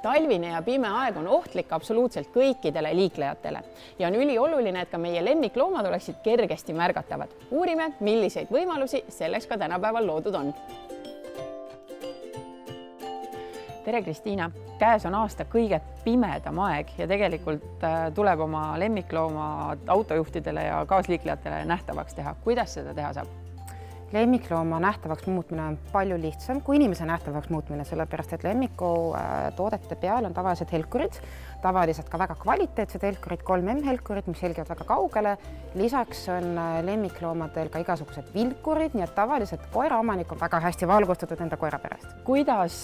Talvine ja pime aeg on ohtlik absoluutselt kõikidele liiklejatele ja on ülioluline, et ka meie lemmikloomad oleksid kergesti märgatavad. Uurime, milliseid võimalusi selleks ka tänapäeval loodud on. Tere, Kristiina! Käes on aasta kõige pimedam aeg ja tegelikult tuleb oma lemmiklooma autojuhtidele ja kaasliiklejatele nähtavaks teha. Kuidas seda teha saab? Lemmiklooma nähtavaks muutmine on palju lihtsam kui inimese nähtavaks muutmine, sellepärast et lemmiku toodete peal on tavaliselt helkurid, tavaliselt ka väga kvaliteetsed helkurid, 3M helkurid, mis helgivad väga kaugele. Lisaks on lemmikloomadel ka igasugused vilkurid, nii et tavaliselt koeraomanik on väga hästi valgustatud enda koera perest. Kuidas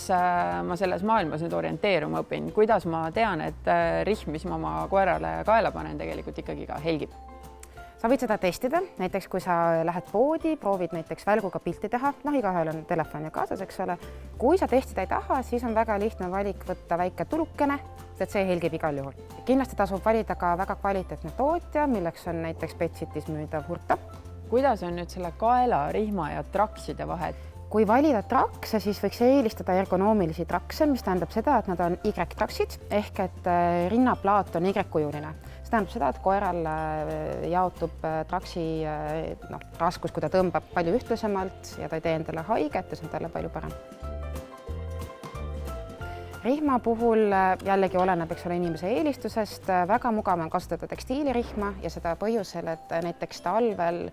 ma selles maailmas nüüd orienteeruma õpin? Kuidas ma tean, et rihm, mis ma oma koerale kaela panen, tegelikult ikkagi ka helgib? Sa võid seda testida, näiteks kui sa lähed poodi, proovid näiteks välguga pilti teha, igaühel on telefon ja kaasas, eks ole. Kui sa testida ei taha, siis on väga lihtne valik võtta väike tulukene, et see helgib igal juhul. Kindlasti tasub valida ka väga kvaliteetne tootja, milleks on näiteks Petsitis müüdav Hurta. Kuidas on nüüd selle kaela, rihma ja trakside vahet? Kui valida trakse, siis võiks eelistada ergonoomilisi trakse, mis tähendab seda, et nad on Y-traksid ehk et rinnaplaat on Y-kujuline. See tähendab seda, et koeral jaotub traksi raskus, kui ta tõmbab palju ühtlasemalt ja ta ei tee endale haiget ja see on talle palju parem. Rihma puhul jällegi oleneb inimese eelistusest. Väga mugav on kasutada tekstiilirihma ja seda põhjusel, et näiteks talvel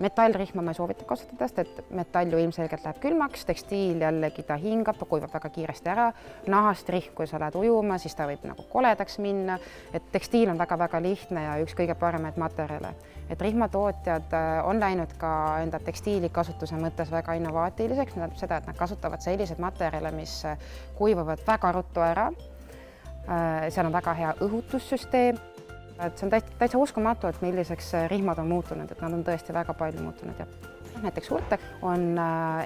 metallrihma ma ei soovita kasutada, sest et metall ju ilmselgelt läheb külmaks, tekstiil jällegi ta hingab, ta kuivab väga kiiresti ära. Nahast rihm, kui sa lähed ujuma, siis ta võib nagu koledaks minna. Et tekstiil on väga-väga lihtne ja üks kõige paremaid materjale. Et rihmatootjad on läinud ka enda tekstiili kasutuse mõttes väga innovaatiliseks. Tähendab seda, et nad kasutavad sellised materjale, mis kuivavad väga ruttu ära. Seal on väga hea õhutussüsteem. See on täitsa uskumatu, et milliseks rihmad on muutunud, et nad on tõesti väga palju muutunud. Näiteks Hurta on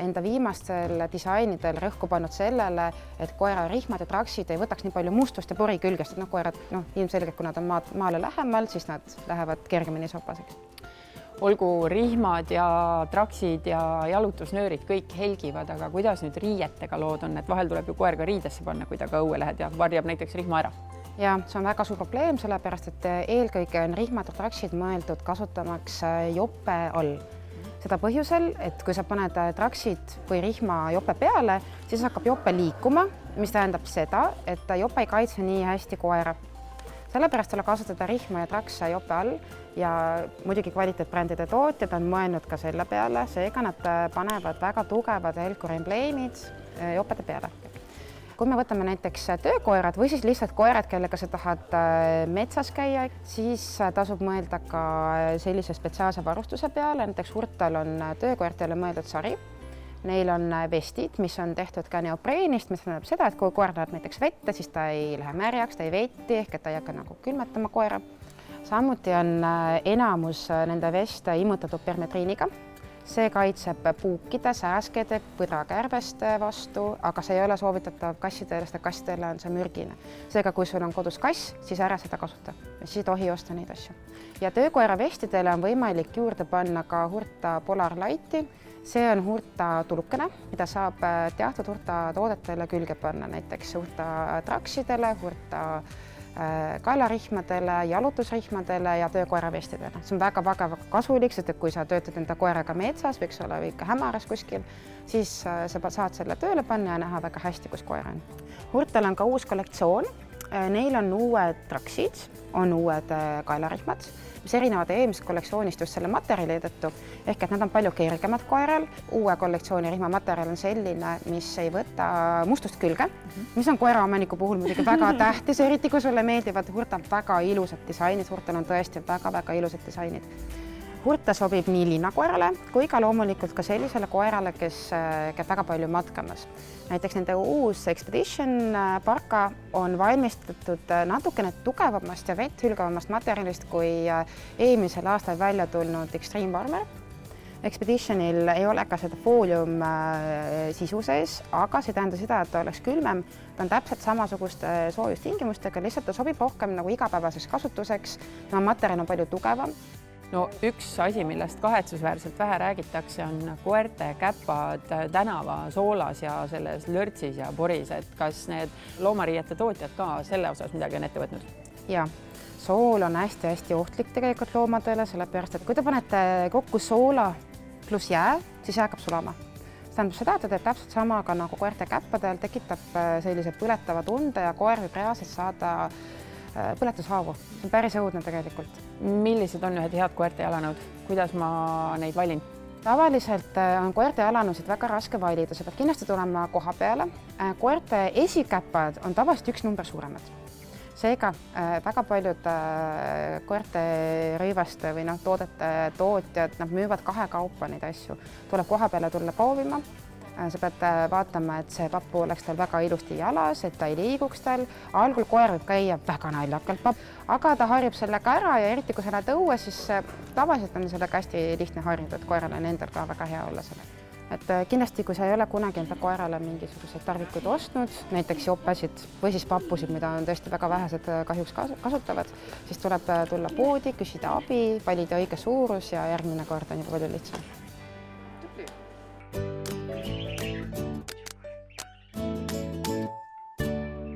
enda viimastel disainidel rõhku pannud sellele, et koera rihmad ja traksid ei võtaks nii palju mustust ja pori külgest, et koerad ilmselgelt, kui nad on maale lähemal, siis nad lähevad kergemini sopaseks. Olgu rihmad ja traksid ja jalutusnöörid kõik helgivad, aga kuidas nüüd riietega lood on, et vahel tuleb ju koer ka riidesse panna, kui ta ka õue lähed ja varjab näiteks rihma ära? Ja see on väga suur probleem, sellepärast et eelkõige on rihmad ja traksid mõeldud kasutamaks jope all. Seda põhjusel, et kui sa paned traksid või rihma jope peale, siis hakkab jope liikuma, mis tähendab seda, et jope ei kaitse nii hästi koera. Sellepärast tuleb kasutada rihma ja trakse jope all ja muidugi kvaliteetbrändide tootjad on mõelnud ka selle peale, seega nad panevad väga tugevad helkurembleemid jopede peale. Kui me võtame näiteks töökoerad või siis lihtsalt koerad, kellega sa tahad metsas käia, siis tasub mõelda ka sellise spetsiaalse varustuse peale. Näiteks Hurtal on töökoertele mõeldud sari. Neil on vestid, mis on tehtud ka neopreenist, mis tähendab seda, et kui koer läheb näiteks vette, siis ta ei lähe märjaks, ta ei veti ehk et ta ei hakka nagu külmetama koera. Samuti on enamus nende veste immutatud permetriiniga. See kaitseb puukide, sääskede, põdrakärbeste vastu, aga see ei ole soovitatav kassidele, sest kassidele on see mürgine. Seega, kui sul on kodus kass, siis ära seda kasuta. Siis ei tohi osta neid asju. Ja töökoera vestidele on võimalik juurde panna ka Hurta Polar Lighti. See on Hurta tulukene, mida saab teatud Hurta toodetele külge panna, näiteks Hurta traksidele, Hurta kaelarihmadele, jalutusrihmadele ja töökoera vestidele. See on väga kasulik, sest kui sa töötad enda koeraga metsas, võiks olla ikka hämaras kuskil, siis sa saad selle tööle panna ja näha väga hästi, kus koer on. Hurtal on ka uus kollektsioon. Neil on uued traksid, on uued kaelarihmad, mis erinevad eelmisest kollektsioonist just selle materjali tõttu, ehk et nad on palju kergemad koeral. Uue kollektsiooni rihmamaterjal on selline, mis ei võta mustust külge, mis on koeraomaniku puhul muidugi väga tähtis, eriti kui sulle meeldivad Hurtal väga ilusad disainid. Hurtal on tõesti väga ilusad disainid. Hurta sobib nii linnakoerale kui ka loomulikult ka sellisele koerale, kes käib väga palju matkamas. Näiteks nende uus Expedition parka on valmistatud natukene tugevamast ja vett hülgavamast materjalist kui eelmisel aastal välja tulnud Extreme Warmer. Expeditionil ei ole ka seda foolium sisu sees, aga see tähendab seda, et ta oleks külmem. Ta on täpselt samasuguste soojustingimustega, lihtsalt ta sobib rohkem nagu igapäevaseks kasutuseks. Materjal on palju tugevam. no üks asi, millest kahetsusväärselt vähe räägitakse, on koerte käpad tänavasoolas ja selles lörtsis ja poris, et kas need loomariiete tootjad ka selle osas midagi on ette võtnud? Ja sool on hästi-hästi ohtlik tegelikult loomadele, sellepärast et kui te panete kokku soola pluss jää, siis jää hakkab sulama. See tähendab seda, et ta teeb täpselt sama ka nagu koerte käppadel, tekitab sellise põletava tunde ja koer võib reaalselt saada põletushaavu. See on päris õudne tegelikult. Millised on ühed head koerte jalanõud? Kuidas ma neid valin? Tavaliselt on koerte jalanõusid väga raske valida, sa pead kindlasti tulema koha peale. Koerte esikäpad on tavaliselt üks number suuremad. Seega väga paljud koerte rõivaste või toodete tootjad, nad müüvad kahekaupa neid asju. Tuleb koha peale tulla proovima. Sa pead vaatama, et see pappu oleks tal väga ilusti jalas, et ta ei liiguks tal. Algul koer võib käia väga naljakalt papp, aga ta harjub sellega ära ja eriti kui sa lähed õue, siis tavaliselt on sellega hästi lihtne harjuda, et koeral on endal ka väga hea olla selle. Et kindlasti, kui sa ei ole kunagi enda koerale mingisuguseid tarvikuid ostnud, näiteks jopesid või siis pappusid, mida on tõesti väga vähesed kahjuks kasutavad, siis tuleb tulla poodi, küsida abi, valida õige suurus ja järgmine kord on juba palju lihtsam.